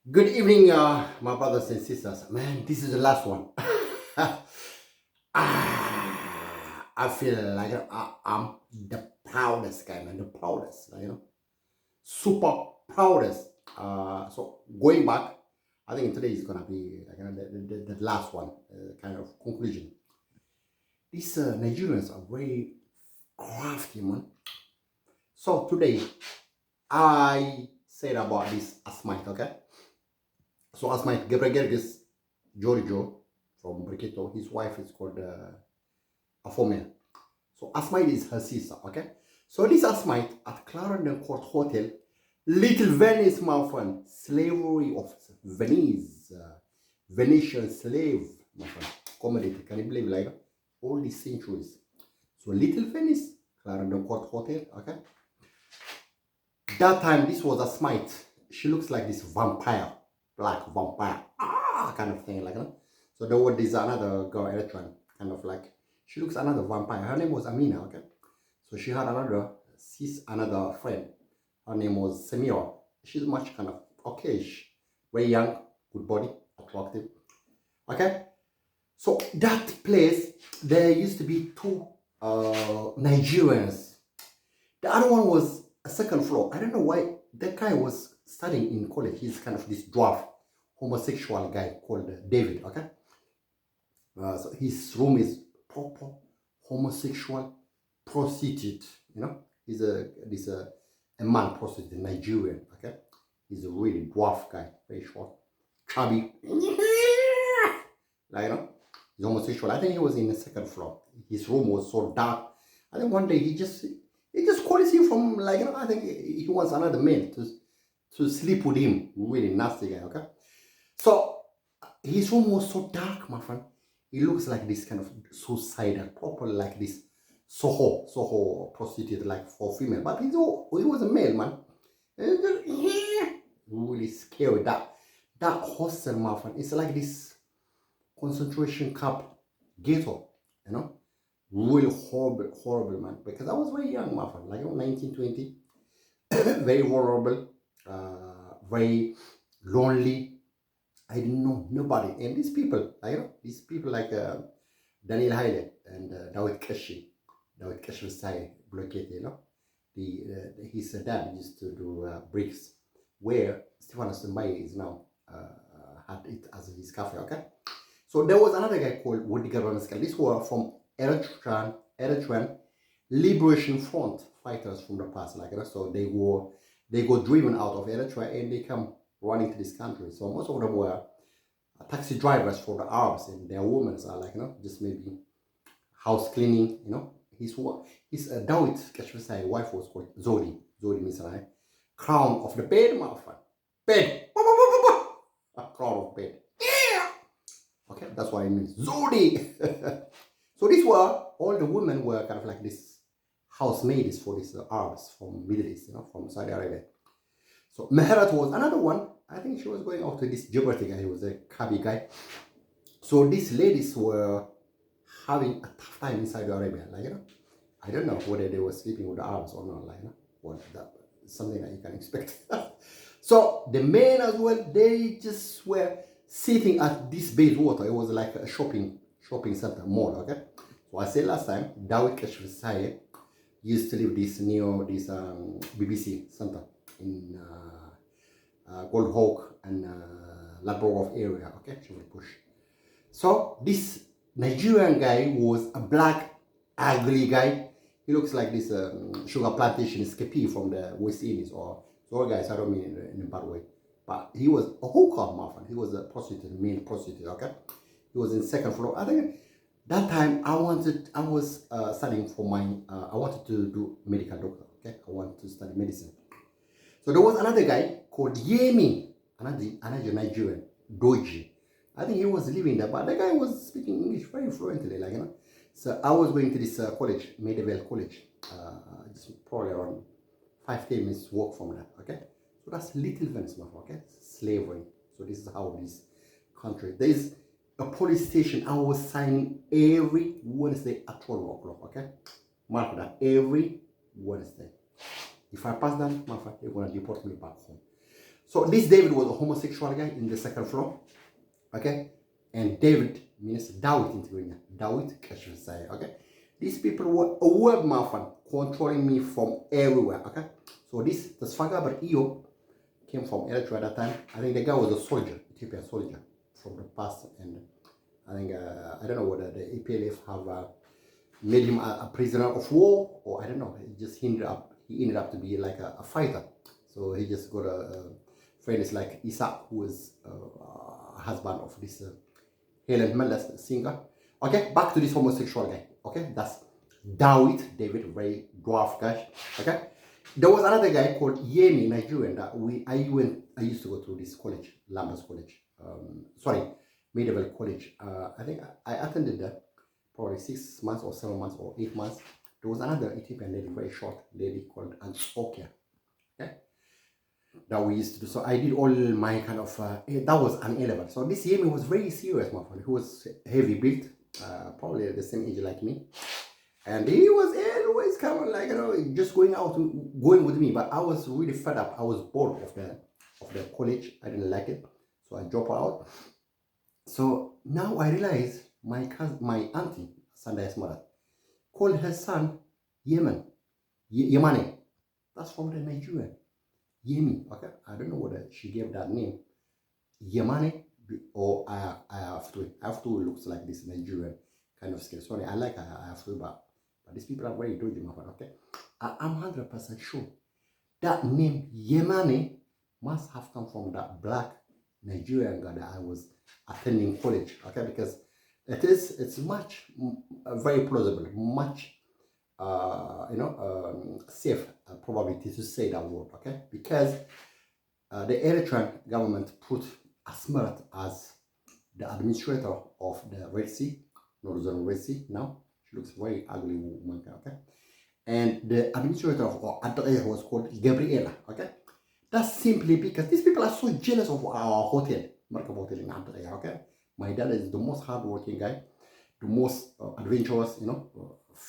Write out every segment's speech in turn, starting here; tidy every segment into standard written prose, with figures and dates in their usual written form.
Good evening, my brothers and sisters. Man, this is the last one. I feel like I'm the proudest guy, man. The proudest, super proudest. So going back, I think today is gonna be like the last one, kind of conclusion. These Nigerians are very crafty, man. So today I said about this Asmite, okay? So Asmite Gebregergis Giorgio from Briqueto, his wife is called Afomia. So Asmite is her sister, okay? So this Asmite at Clarendon Court Hotel, Little Venice, my friend, slavery of Venice, Venetian slave, my friend, accommodated, can you believe like all these centuries? So Little Venice, Clarendon Court Hotel, okay? That time, this was Asmite. She looks like this vampire, black vampire, kind of thing, like that. So there was this another girl, Eritrean, kind of like, she looks another vampire. Her name was Amina, okay? So she had another friend. Her name was Semira. She's much kind of okayish, very young, good body, attractive, okay? So that place, there used to be two Nigerians. The other one was a second floor. I don't know why that guy was studying in college. He's kind of this dwarf, homosexual guy called David, okay? So his room is proper homosexual prostitute, He's a man prostitute, Nigerian, okay? He's a really dwarf guy, very short, chubby, like, he's homosexual. I think he was in the second floor. His room was so dark. I think one day he just calls him from, like, I think he wants another man to sleep with him. Really nasty guy, okay? So his room was so dark, my friend. He looks like this kind of suicidal, proper like this Soho prostitute, like for female. But he was a male, man. Really scary. That hostel, my friend. It's like this concentration camp ghetto, you know? Really horrible, horrible, man. Because I was very young, my friend, like 1920, very vulnerable, very lonely. I didn't know nobody. And these people like Daniel Haile and Dawit Keshi. Dawit Keshi was blockade, his dad used to do bricks where Stefanos Mbaye is now, had it as his cafe, okay? So there was another guy called Woody Garbanskal. These were from Eritrean Liberation Front fighters from the past, so they got driven out of Eritrea and they come running to this country. So most of them were taxi drivers for the Arabs, and their women are just maybe house cleaning. His Dawit Kashmir wife was called Zodi. Zodi means crown of the bed, my friend. Bed. A crown of bed. Okay, that's what it means. Zodi. So these were all the women were kind of like this housemaids for these Arabs from Middle East, from Saudi Arabia. So Meherat was another one. I think she was going out to this Djibouti guy. He was a Kabi guy. So these ladies were having a tough time in Saudi Arabia. I don't know whether they were sleeping with the Arabs or not. Something that you can expect. So the men as well, they just were sitting at this Bayswater. It was like a shopping center mall, okay? So I said last time, Dawit Kashmir used to live near this BBC center in Gold Hawk and Ladbroke area, okay? Push. So this Nigerian guy was a black, ugly guy. He looks like this sugar plantation escapee from the West Indies, or sorry guys, I don't mean in a bad way. But he was a hooker, my friend. He was a prostitute, male prostitute, okay? He was in second floor. I think that time I was studying for I wanted to do medical doctor, okay? I wanted to study medicine. So there was another guy called Yemi, another Nigerian, Doji. I think he was living there, but the guy was speaking English very fluently, So I was going to this college, Medieval College, just probably around 5-10 minutes walk from that, okay? So that's Little Venice, okay? Slavery. So this is how this country. There is a police station. I was signing every Wednesday at 12 o'clock, okay? Mark that, every Wednesday. If I pass that, my friend, they're gonna deport me back home. So this David was a homosexual guy in the second floor, okay? And David means Dawit in Tigrinya. Dawit Kashvasai, okay? These people were a web mafan controlling me from everywhere, okay? So this Tasfagabar Iyo came from Eritrea at that time. I think the guy was a soldier, Ethiopian soldier from the past. And I think, I don't know whether the EPLF have made him a prisoner of war, or I don't know. He ended up to be like a fighter. So he just got a friend is like Isaac, who is husband of this Helen Mellas singer. Okay, back to this homosexual guy. Okay, that's David, very dwarf guy. Okay, there was another guy called Yemi, Nigerian, that I used to go to this college, Lambeth College. Medieval College. I think I attended that probably 6 months or 7 months or 8 months. There was another Ethiopian lady, very short lady called Antiochia. Okay, that we used to do. So I did all my kind of that was an A-level. So this Yemi was very serious, my friend. He was heavy built, probably the same age like me, and he was always coming like just going with me. But I was really fed up. I was bored of the college. I didn't like it, so I dropped out. So now I realize my auntie Sandai Smara called her son Yemane. That's from the Nigerian. Yemi, okay? I don't know whether she gave that name. Yemane, or I have to looks like this Nigerian kind of skill. Sorry, I like I have to, but these people are very dodgy, my friend, okay? I'm 100% sure that name Yemane must have come from that black Nigerian guy that I was attending college, okay? Because it's much very plausible, much safe probability to say that word, okay? Because the Eritrean government put Asmeret as the administrator of the Red Sea, Northern Red Sea. Now she looks very ugly woman, okay? And the administrator of Adre was called Gabriela, okay? That's simply because these people are so jealous of our hotel, Markab Hotel in Adre, okay? My dad is the most hardworking guy, the most adventurous,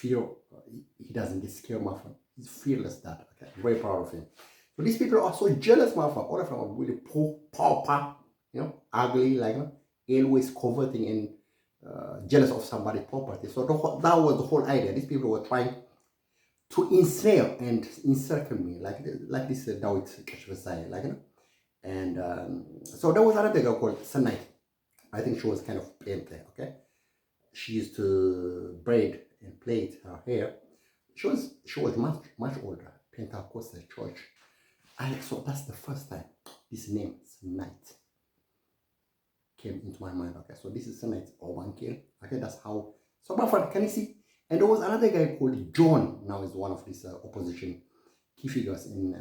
he doesn't get scared, my friend. He's fearless dad, okay? Very proud of him. So these people are so jealous, my friend. All of them are really poor, pauper, ugly, like, always coveting and jealous of somebody's property. So that was the whole idea. These people were trying to ensnare and encircle me, like this Dawit Kashvasai, and so there was another girl called Sanai. I think she was kind of plain player, okay? She used to braid and plait her hair. She was much older, Pentecostal church. And so that's the first time this name, Sanite, came into my mind, okay? So this is Sanite or Wankil, okay? That's how, so my friend, can you see? And there was another guy called John, now is one of these opposition key figures in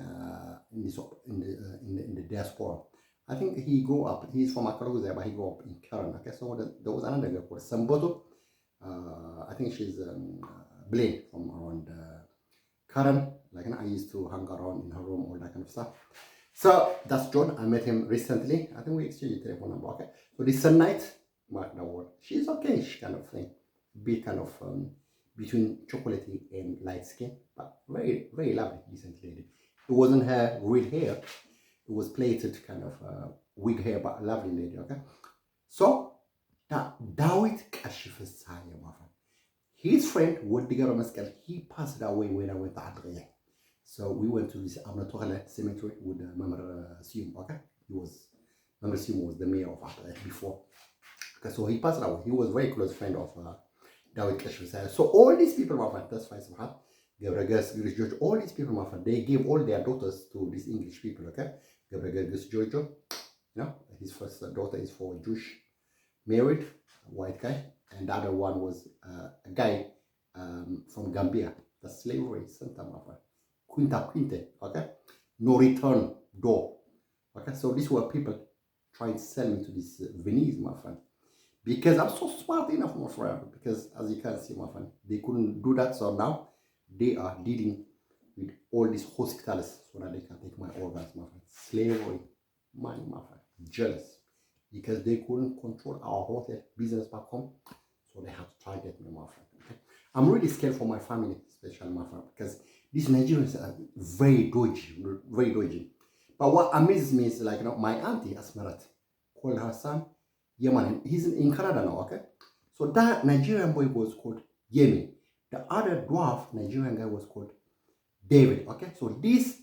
the diaspora. I think he grew up, he's from Akaruza, but he grew up in Karen, okay? So there was another girl called Samboto. I think she's Blaine from around Karen. Like, I used to hang around in her room, all that kind of stuff. So that's John. I met him recently. I think we exchanged a telephone number, okay? So this Sunlight, mark the word. She's okay, she kind of thing. Bit kind of between chocolatey and light skin, but very, very lovely, decent lady. It wasn't her real hair. It was plaited kind of wig hair, but a lovely lady, okay? So, that Dawit Kashifasaya, my friend. His friend, Wodigar Mescal, he passed away when I went to Adrien. So we went to this Amnatorele cemetery with Mamar Sium, okay? Mamar Sium was the mayor of Adrien before. Okay, so he passed away. He was a very close friend of Dawit Kashifasaya. So all these people, my friend, that's fine, Gabriel George, all these people, my friend, they gave all their daughters to these English people, okay? Gabriel Giorgio, his first daughter is for Jewish, married, white guy, and the other one was a guy from Gambia, the slavery center, my friend. Quinta Quinte, okay? No return door, okay? So these were people trying to sell me to this Venice, my friend. Because I'm so smart enough, my friend, because as you can see, my friend, they couldn't do that, so now they are dealing with all these hospitals so that they can take my organs, my friend. Slavery, money, my friend. Jealous. Because they couldn't control our hotel business back home, so they had to target me, my friend. Okay? I'm really scared for my family, especially my friend, because these Nigerians are very dodgy, very dodgy. But what amazes me is like, my auntie Asmarat called her son Yemen. He's in Canada now, okay? So that Nigerian boy was called Yemi. The other dwarf Nigerian guy was called David, okay? So this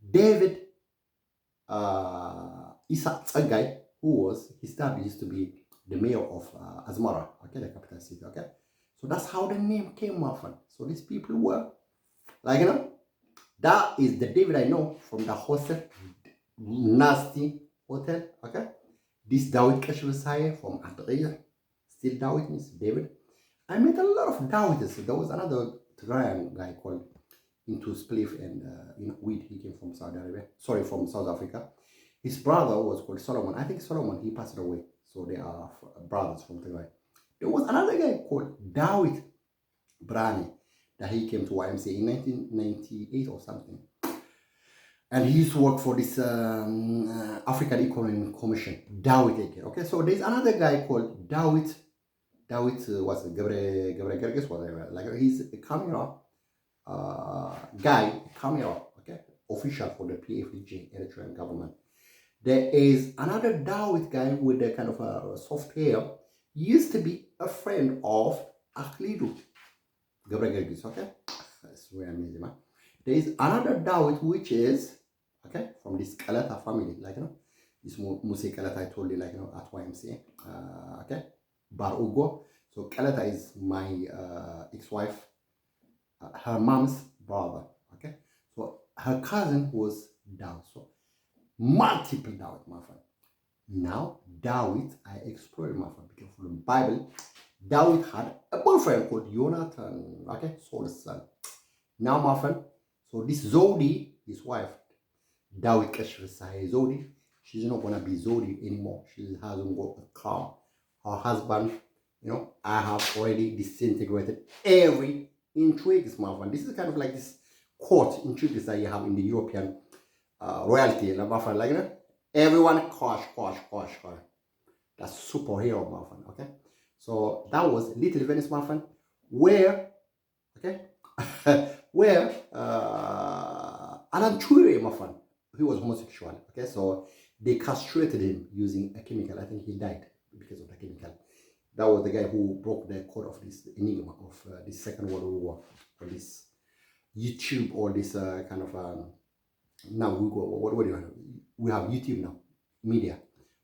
David Isa guy, his dad used to be the mayor of Asmara, okay, the capital city, okay? So that's how the name came up from. So these people were, like, that is the David I know from the hostel, nasty hotel, okay? This Dawit Kashvasaya from Adriya, still Dawit means David. I met a lot of Dawids. There was another Tigrayan guy called into spliff and weed. He came from Saudi Arabia. Sorry, from South Africa. His brother was called Solomon. I think Solomon, he passed away. So they are brothers from Tigray. There was another guy called Dawit Brani that he came to YMCA in 1998 or something. And he used to work for this African Economic Commission, Dawit again. Okay, so there's another guy called Dawit. Dawit was Gabriel Gerges, whatever. Like he's a camera camera, okay, official for the PFG Eritrean government. There is another Dawit guy with a kind of a soft hair. He used to be a friend of Aklidu, Gabriel Gerges, okay? That's very amazing, man. There is another Dawit which is, okay, from this Kalata family, like, this Musa Kalata I told you, like, at YMCA, okay? Bar Ugo. So Kalata is my ex-wife, her mom's brother, okay? So her cousin was Dawit. So multiple Dawit, my friend. Now, Dawit, I explored, my friend, because from the Bible, Dawit had a boyfriend called Jonathan, okay? Saul's son. Now, my friend, so this Zodi, his wife, Dawit Kashvasai Zodi, she's not gonna be Zodi anymore. She hasn't got a car. Her husband, I have already disintegrated every intrigues, my friend. This is kind of like this court intrigues that you have in the European royalty, my friend. Like, everyone quash. That's superhero, my friend, okay? So that was Little Venice, my friend, where, okay, where Alan Turing, my friend, he was homosexual, okay? So they castrated him using a chemical. I think he died because of the chemical. That was the guy who broke the code of this enigma of this Second World War, or this YouTube, or this kind of now we go. What do you have? We have YouTube now, media,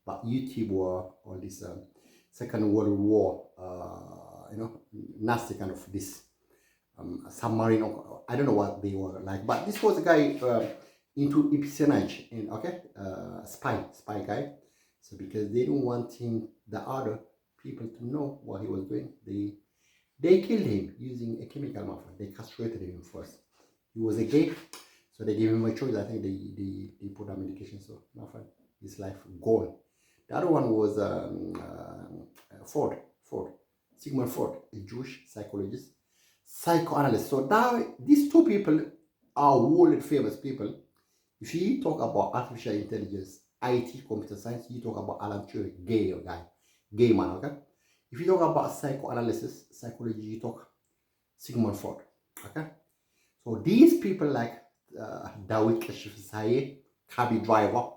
but YouTube or this Second World War, nasty kind of this submarine. I don't know what they were like, but this was a guy into espionage and spy guy. So because they don't want him, the other people to know what he was doing, they killed him using a chemical method. They castrated him first. He was a gay, so they gave him a choice. I think they put a medication, so my friend, his life gone. The other one was Sigmund Freud, a Jewish psychologist, psychoanalyst. So now these two people are world famous people. If you talk about artificial intelligence, IT, computer science, you talk about Alan Turing, gay man, okay? If you talk about psychoanalysis, psychology, you talk Sigmund Freud, okay? So these people like Dawit Kashvasai, cabby driver,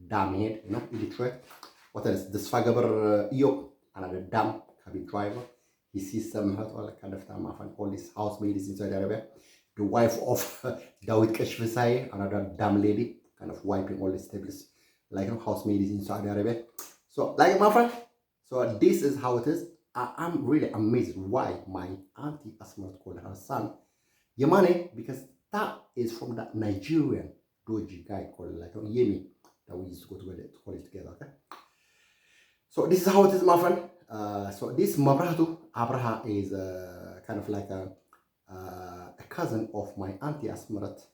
damned, illiterate. What else? The Svagaber Eop, another damn cabby driver. He sees some hurt all kind of time. I find all these housemaids in Saudi Arabia. The wife of Dawit Kashvasai, another damn lady, kind of wiping all the tables, like housemaids in Saudi Arabia. So, like my friend, so this is how it is. I'm really amazed why my auntie Asma called her son Yemane, because that is from that Nigerian doji guy called like Yemi that we used to go to college together, okay? So this is how it is, my friend. So this Mabrahatu Abraha is kind of like a cousin of my auntie Asmarat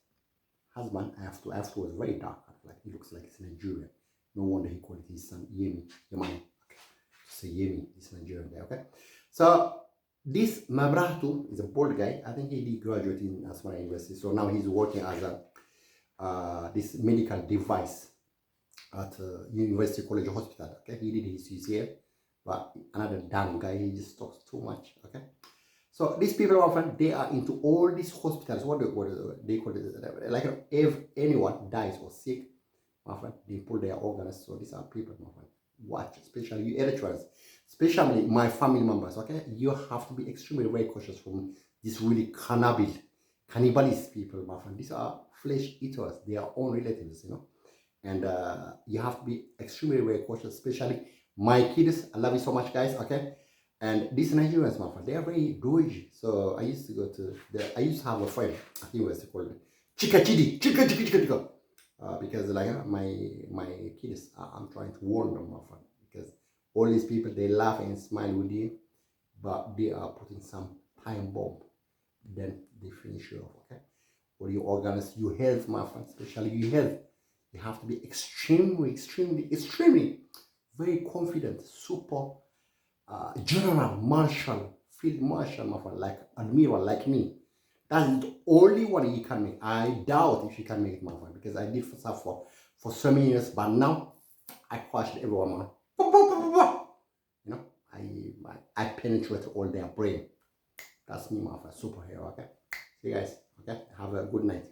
husband. I have to was very dark, like he looks like it's Nigerian. No wonder he called his son Yemane. Okay. Say Yemi, this Nigerian guy, okay? So this Mabrahatu is a bald guy. I think he did graduate in Asmara University. So now he's working as a this medical device at University College Hospital. Okay, he did his UCL, but another damn guy. He just talks too much. Okay, so these people, my friend, they are into all these hospitals. What they call it? Like if anyone dies or sick, my friend. They pull their organs. So these are people, my friend. Watch, especially you Eritreans, especially my family members. Okay, you have to be extremely very cautious from these really cannibalist people, my friend. These are flesh eaters. They are own relatives, you know. And you have to be extremely very cautious, especially my kids. I love you so much, guys. Okay. And these Nigerians, my friend, they are very dodgy. So I used to go to I used to have a friend. I think it was called Chika Chidi, Chika. Because like my kids, I'm trying to warn them, my friend, because all these people they laugh and smile with you, but they are putting some time bomb. Then they finish you off. Okay. Or you organize your health, my friend, especially your health. You have to be extremely very confident, super general, marshal, field marshal, my friend, like admiral, like me. That's the only one you can make. I doubt if you can make it, my friend, because I did for stuff for so many years, but now I crushed everyone, man. You know, I penetrate all their brain. That's me, my friend, superhero. Okay, see you guys. Okay, have a good night.